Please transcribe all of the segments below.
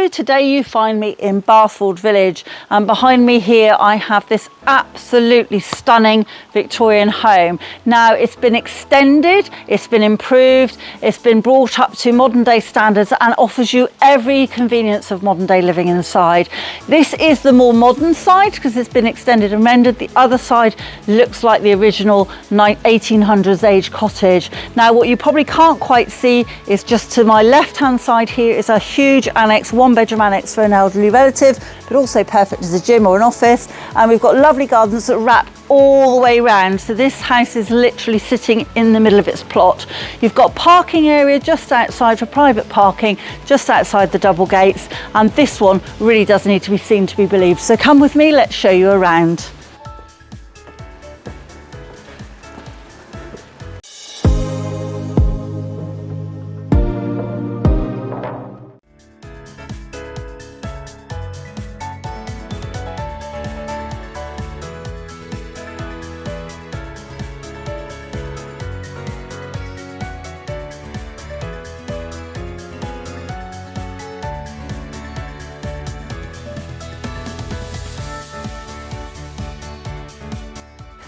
Hello, today you find me in Bathford village, and behind me here I have this absolutely stunning Victorian home. Now it's been extended, it's been improved, it's been brought up to modern day standards and offers you every convenience of modern day living inside. This is the more modern side because it's been extended and rendered. The other side looks like the original 1800s age cottage. Now what you probably can't quite see is just to my left hand side here is a huge annex, one bedroom annex for an elderly relative, but also perfect as a gym or an office. And we've got lovely gardens that wrap all the way around. So this house is literally sitting in the middle of its plot. You've got parking area just outside for private parking, just outside the double gates. And this one really does need to be seen to be believed. So come with me, let's show you around.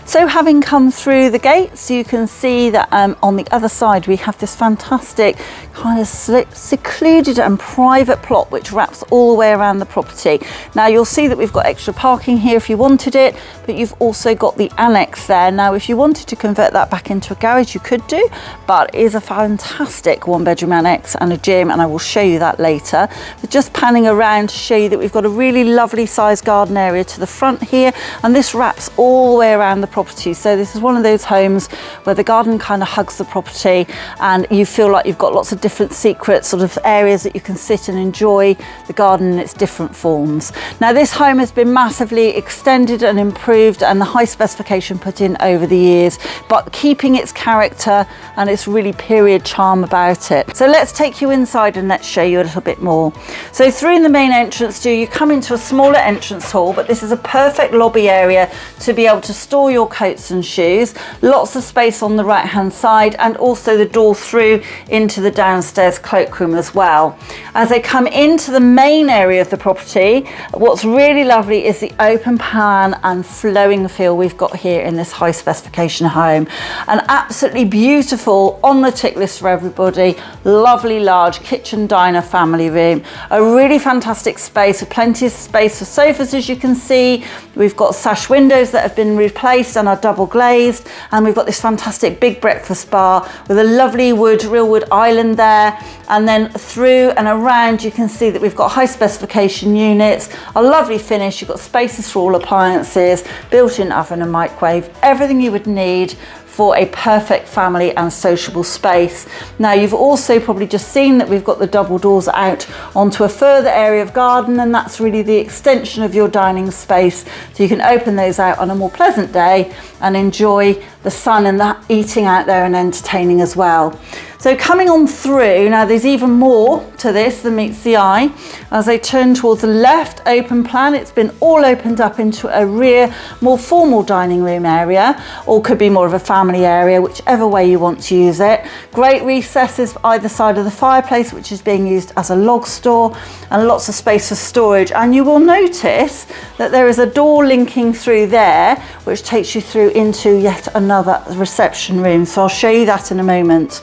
So having come through the gates, you can see that on the other side we have this fantastic kind of secluded and private plot which wraps all the way around the property. Now you'll see that we've got extra parking here if you wanted it, but you've also got the annex there. Now if you wanted to convert that back into a garage you could do, but it is a fantastic one bedroom annex and a gym, and I will show you that later. But just panning around to show you that we've got a really lovely sized garden area to the front here, and this wraps all the way around the property. So this is one of those homes where the garden kind of hugs the property and you feel like you've got lots of different secret sort of areas that you can sit and enjoy the garden in its different forms. Now this home has been massively extended and improved and the high specification put in over the years, but keeping its character and its really period charm about it. So let's take you inside and let's show you a little bit more. So through the main entrance you come into a smaller entrance hall, but this is a perfect lobby area to be able to store your coats and shoes. Lots of space on the right hand side, and also the door through into the downstairs cloakroom as well. As I come into the main area of the property, what's really lovely is the open plan and flowing feel we've got here in this high specification home. An absolutely beautiful, on the tick list for everybody, lovely large kitchen diner family room. A really fantastic space with plenty of space for sofas, as you can see. We've got sash windows that have been replaced and are double glazed, and we've got this fantastic big breakfast bar with a lovely real wood island there, and then through and around you can see that we've got high specification units, a lovely finish. You've got spaces for all appliances, built-in oven and microwave, everything you would need for a perfect family and sociable space. Now you've also probably just seen that we've got the double doors out onto a further area of garden, and that's really the extension of your dining space, so you can open those out on a more pleasant day and enjoy the sun and the eating out there and entertaining as well. So coming on through, now there's even more to this than meets the eye. As I turn towards the left, open plan, it's been all opened up into a rear, more formal dining room area, or could be more of a family area, whichever way you want to use it. Great recesses either side of the fireplace, which is being used as a log store, and lots of space for storage. And you will notice that there is a door linking through there, which takes you through into yet another reception room. So I'll show you that in a moment.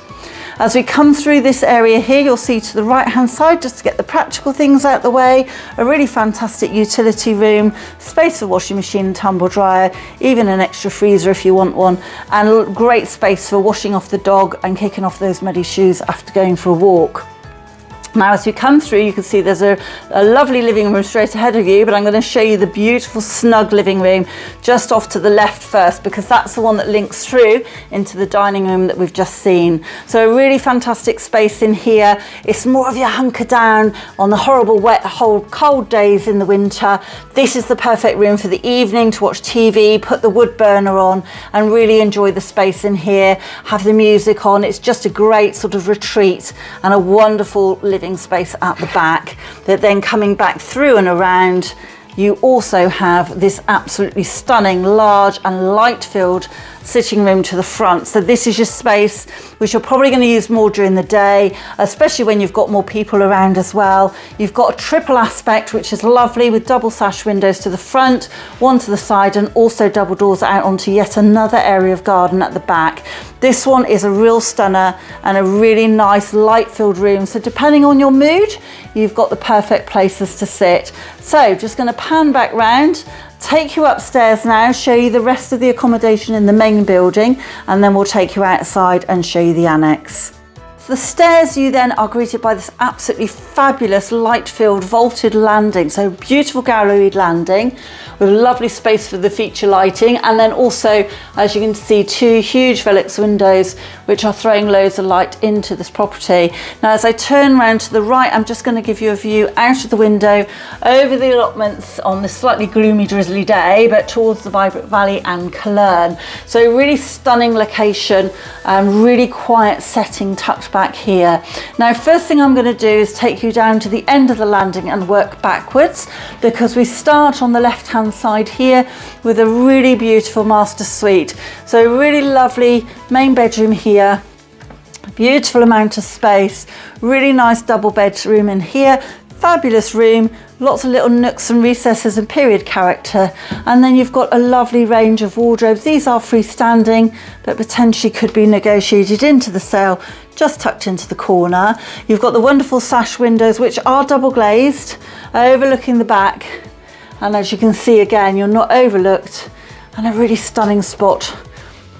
As we come through this area here, you'll see to the right hand side, just to get the practical things out the way, a really fantastic utility room, space for washing machine and tumble dryer, even an extra freezer if you want one, and great space for washing off the dog and kicking off those muddy shoes after going for a walk. Now as you come through you can see there's a lovely living room straight ahead of you, but I'm going to show you the beautiful snug living room just off to the left first, because that's the one that links through into the dining room that we've just seen. So a really fantastic space in here. It's more of your hunker down on the horrible wet cold days in the winter. This is the perfect room for the evening to watch TV, put the wood burner on and really enjoy the space in here, have the music on. It's just a great sort of retreat and a wonderful living space at the back, that then coming back through and around you also have this absolutely stunning, large and light-filled sitting room to the front. So this is your space which you're probably going to use more during the day, especially when you've got more people around as well. You've got a triple aspect, which is lovely, with double sash windows to the front, one to the side, and also double doors out onto yet another area of garden at the back. This one is a real stunner and a really nice light-filled room. So depending on your mood, you've got the perfect places to sit. So just going to pan back round, take you upstairs now, show you the rest of the accommodation in the main building, and then we'll take you outside and show you the annex. The stairs, you then are greeted by this absolutely fabulous light-filled vaulted landing. So beautiful galleried landing with lovely space for the feature lighting, and then also, as you can see, two huge Velux windows which are throwing loads of light into this property. Now as I turn around to the right, I'm just going to give you a view out of the window over the allotments on this slightly gloomy, drizzly day, but towards the vibrant valley and Cologne. So really stunning location and really quiet setting tucked back here. Now first thing I'm going to do is take you down to the end of the landing and work backwards, because we start on the left hand side here with a really beautiful master suite. So really lovely main bedroom here, beautiful amount of space, really nice double bedroom in here, fabulous room, lots of little nooks and recesses and period character, and then you've got a lovely range of wardrobes. These are freestanding but potentially could be negotiated into the sale, just tucked into the corner. You've got the wonderful sash windows which are double glazed overlooking the back, and as you can see again, you're not overlooked, and a really stunning spot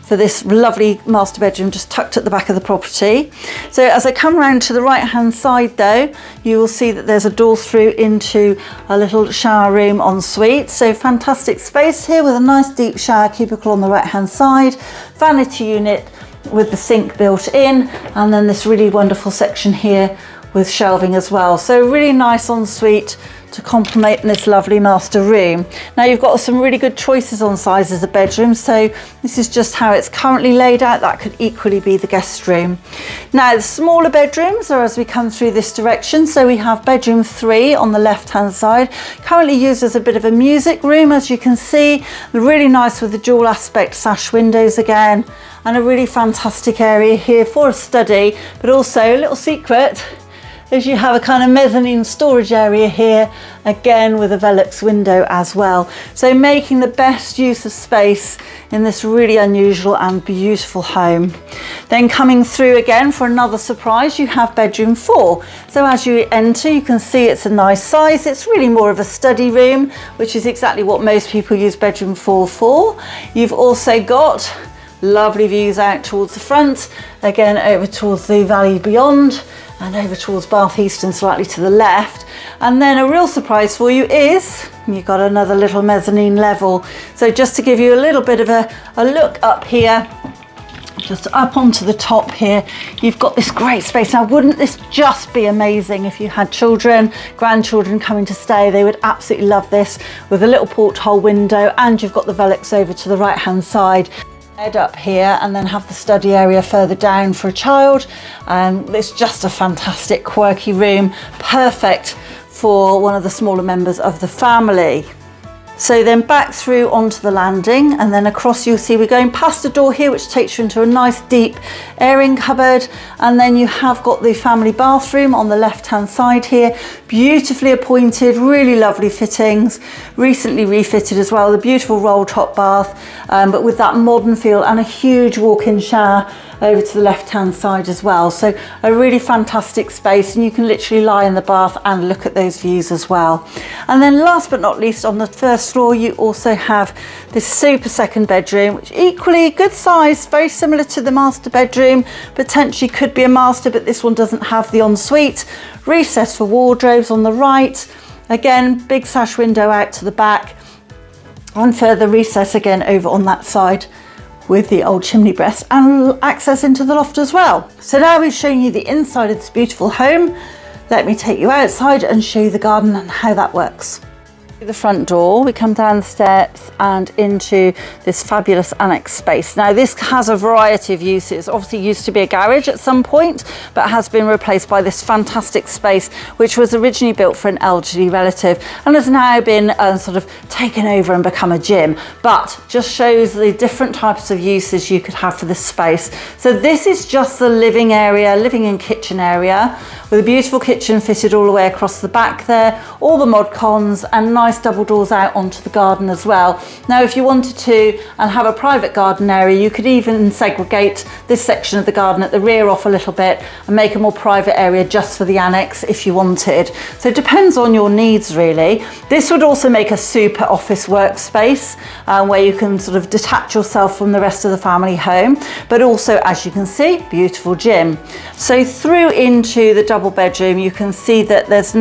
for this lovely master bedroom just tucked at the back of the property. So as I come round to the right hand side though, you will see that there's a door through into a little shower room ensuite. So fantastic space here with a nice deep shower cubicle on the right hand side, vanity unit with the sink built in, and then this really wonderful section here with shelving as well. So really nice ensuite to complement this lovely master room. Now you've got some really good choices on sizes of bedrooms, so this is just how it's currently laid out. That could equally be the guest room. Now the smaller bedrooms are as we come through this direction. So we have bedroom 3 on the left hand side, currently used as a bit of a music room, as you can see, really nice with the dual aspect sash windows again, and a really fantastic area here for a study, but also a little secret is you have a kind of mezzanine storage area here, again with a Velux window as well. So making the best use of space in this really unusual and beautiful home. Then coming through again for another surprise, you have bedroom 4. So as you enter, you can see it's a nice size. It's really more of a study room, which is exactly what most people use bedroom 4 for. You've also got lovely views out towards the front, again over towards the valley beyond, and over towards Bath East and slightly to the left. And then a real surprise for you is you've got another little mezzanine level. So just to give you a little bit of a look up here, just up onto the top here, you've got this great space. Now wouldn't this just be amazing if you had children, grandchildren coming to stay? They would absolutely love this, with a little porthole window, and you've got the Velux over to the right hand side. Head up here and then have the study area further down for a child. It's just a fantastic quirky room, perfect for one of the smaller members of the family. So then back through onto the landing, and then across you'll see we're going past a door here which takes you into a nice deep airing cupboard, and then you have got the family bathroom on the left hand side here, beautifully appointed, really lovely fittings, recently refitted as well, the beautiful roll top bath, but with that modern feel, and a huge walk-in shower over to the left hand side as well. So a really fantastic space, and you can literally lie in the bath and look at those views as well. And then last but not least, on the first floor you also have this super second bedroom, which equally good size, very similar to the master bedroom, potentially could be a master, but this one doesn't have the ensuite. Recess for wardrobes on the right, again big sash window out to the back, and further recess again over on that side with the old chimney breast and access into the loft as well. So now we've shown you the inside of this beautiful home. Let me take you outside and show you the garden and how that works. The front door, we come down the steps and into this fabulous annex space. Now this has a variety of uses. Obviously used to be a garage at some point, but has been replaced by this fantastic space which was originally built for an elderly relative and has now been sort of taken over and become a gym, but just shows the different types of uses you could have for this space. So this is just the living area, living and kitchen area, with a beautiful kitchen fitted all the way across the back there, all the mod cons and nice double doors out onto the garden as well. Now if you wanted to and have a private garden area, you could even segregate this section of the garden at the rear off a little bit and make a more private area just for the annex if you wanted. So it depends on your needs really. This would also make a super office workspace where you can sort of detach yourself from the rest of the family home, but also, as you can see, beautiful gym. So through into the double bedroom, you can see that there's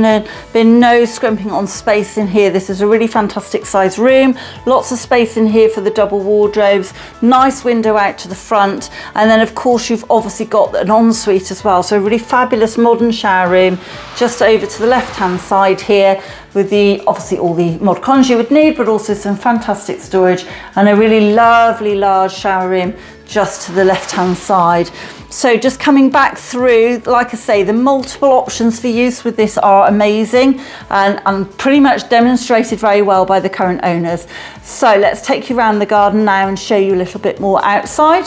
been no scrimping on space in here. This is a really fantastic size room, lots of space in here for the double wardrobes, nice window out to the front, and then of course you've obviously got an ensuite as well, so a really fabulous modern shower room just over to the left hand side here, with the obviously all the mod cons you would need, but also some fantastic storage and a really lovely large shower room just to the left hand side. So just coming back through, like I say, the multiple options for use with this are amazing and pretty much demonstrated very well by the current owners. So let's take you around the garden now and show you a little bit more outside.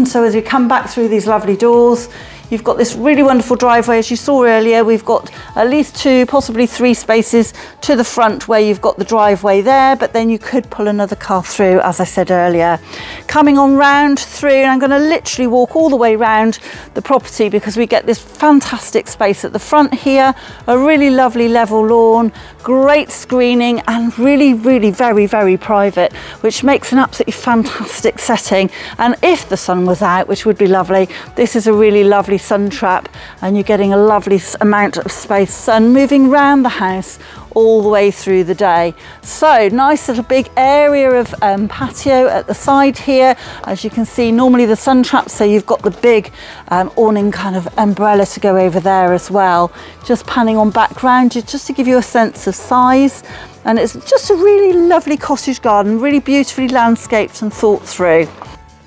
So as you come back through these lovely doors, you've got this really wonderful driveway. As you saw earlier, we've got at least 2, possibly 3 spaces to the front where you've got the driveway there, but then you could pull another car through, as I said earlier. Coming on round through, and I'm going to literally walk all the way round the property because we get this fantastic space at the front here, a really lovely level lawn, great screening and really very private, which makes an absolutely fantastic setting. And if the sun was out, which would be lovely, this is a really lovely sun trap and you're getting a lovely amount of space, sun moving round the house all the way through the day. So nice little big area of patio at the side here. As you can see, normally the sun trap, so you've got the big awning kind of umbrella to go over there as well. Just panning on background just to give you a sense of size, and it's just a really lovely cottage garden, really beautifully landscaped and thought through.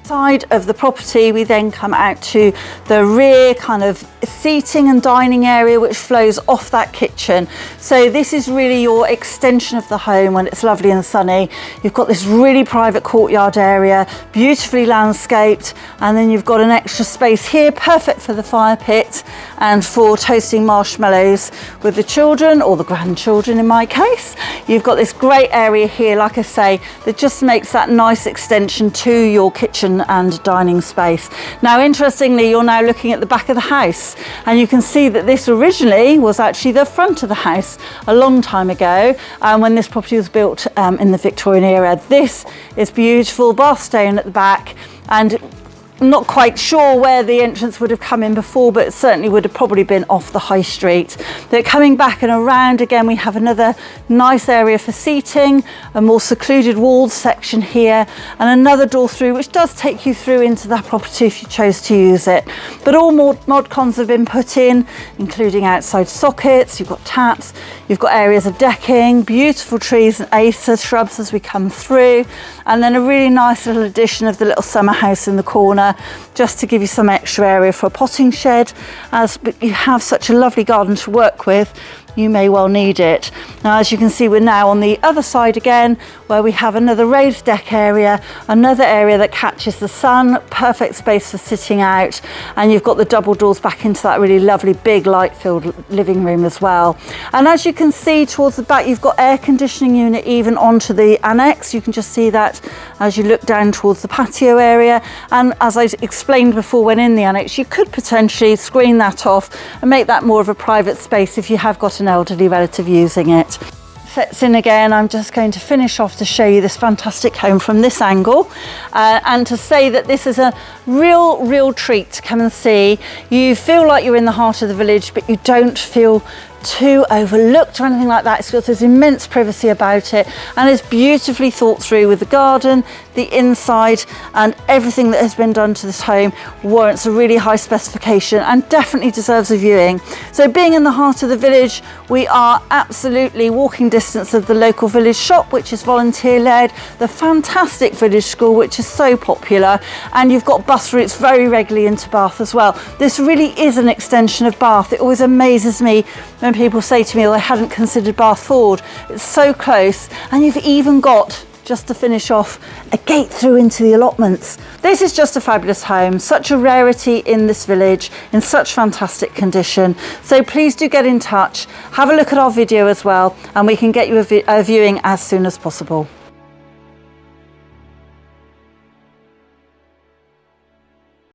Side of the property, we then come out to the rear kind of seating and dining area which flows off that kitchen. So this is really your extension of the home when it's lovely and sunny. You've got this really private courtyard area, beautifully landscaped, and then you've got an extra space here, perfect for the fire pit and for toasting marshmallows with the children or the grandchildren in my case. You've got this great area here, like I say, that just makes that nice extension to your kitchen and dining space. Now interestingly, you're now looking at the back of the house and you can see that this originally was actually the front of the house a long time ago when this property was built in the Victorian era. This is beautiful, bath stone at the back, and I'm not quite sure where the entrance would have come in before, but it certainly would have probably been off the high street. But coming back and around again, we have another nice area for seating, a more secluded walled section here, and another door through which does take you through into that property if you chose to use it. But all mod cons have been put in, including outside sockets, you've got taps, you've got areas of decking, beautiful trees and acer shrubs as we come through, and then a really nice little addition of the little summer house in the corner, just to give you some extra area for a potting shed. As you have such a lovely garden to work with, you may well need it. Now, as you can see, we're now on the other side again, where we have another raised deck area, another area that catches the sun, perfect space for sitting out, and you've got the double doors back into that really lovely big light-filled living room as well. And as you can see towards the back, you've got air conditioning unit even onto the annex. You can just see that as you look down towards the patio area, and as I explained before, when in the annex, you could potentially screen that off and make that more of a private space if you have got an elderly relative using it. Sets in again. I'm just going to finish off to show you this fantastic home from this angle and to say that this is a real treat to come and see. You feel like you're in the heart of the village, but you don't feel too overlooked or anything like that. It's got this immense privacy about it, and it's beautifully thought through with the garden, the inside, and everything that has been done to this home warrants a really high specification and definitely deserves a viewing. So being in the heart of the village, we are absolutely walking distance of the local village shop, which is volunteer led, the fantastic village school, which is so popular, and you've got bus routes very regularly into Bath as well. This really is an extension of Bath. It always amazes me when people say to me, oh, I hadn't considered Bathford. It's so close, and you've even got, just to finish off, a gate through into the allotments. This is just a fabulous home, such a rarity in this village, in such fantastic condition. So please do get in touch, have a look at our video as well, and we can get you a viewing as soon as possible.